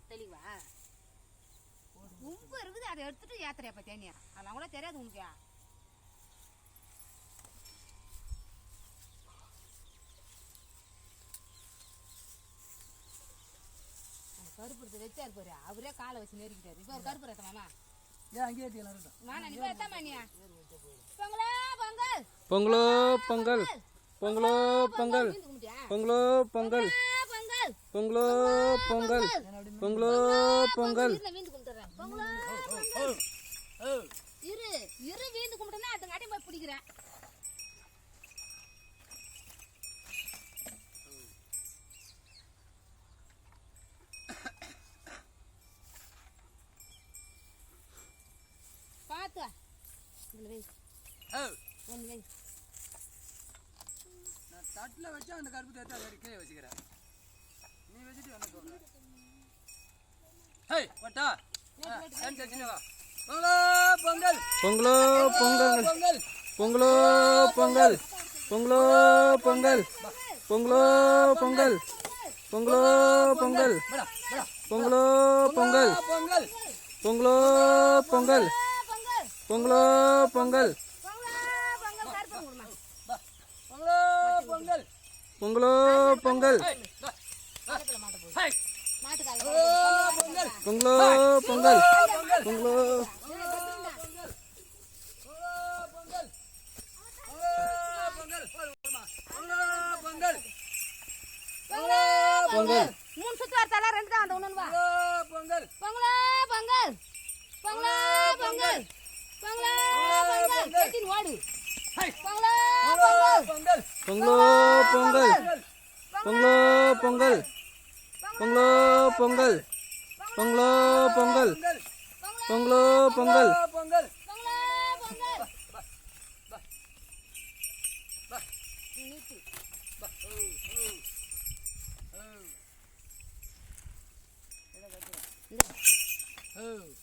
தெளிவா உப்பு இருக்குது, அதை எடுத்துட்டு ஏத்துறியா தேனியா? அதெல்லாம் கூட தெரியாது உனக்கு. கருப்பு வச்சா இருப்பாரு, அவரே காலை வச்சு நெருக்கிட்டாரு. இப்ப ஒரு கருப்பு ரத்த மாமா பொங்கலோ பொங்கல், பொங்கலோ பொங்கல், பொங்கலோ பொங்கல், பொங்கலோ பொங்கல், பொங்கலோ பொங்கல். இரு இரு வீந்து கும்பிட்டா அதுங்காட்டி போய் பிடிக்கிறேன். பாத்து நான் தட்டுல வச்சா அந்த கருப்பு தேத்தா கீழே வச்சுக்கிறேன். நீ வச்சுட்டு என்ன சொல்ற? ஹேய் வட்டா சின்னவா பொங்கலோ பொங்கல், பொங்கலோ பொங்கல், பொங்கலோ பொங்கல், பொங்கலோ பொங்கல், பொங்கலோ பொங்கல், பொங்கலோ பொங்கல், பொங்கலோ பொங்கல், பொங்கலோ பொங்கல், பொங்கலோ பொங்கல், பொங்கலோ பொங்கல், பொங்கலோ பொங்கல், பொங்கலோ பொங்கல். 3 சுத்து வரத்தால 2 தான் அந்த ஒண்ணு வா. பொங்கல் பொங்கலோ பொங்கல், பொங்கலோ பொங்கல், பொங்கலோ பொங்கல். கேட்டின் ஓடு. பொங்கலோ பொங்கல், பொங்கலோ பொங்கல், பொங்கலோ பொங்கல், பொங்கலோ பொங்கல், பொங்கலோ பொங்கல், பொங்கலோ பொங்கல், பொங்கல் பொங்கலோ பொங்கல். நீட்டு Oh.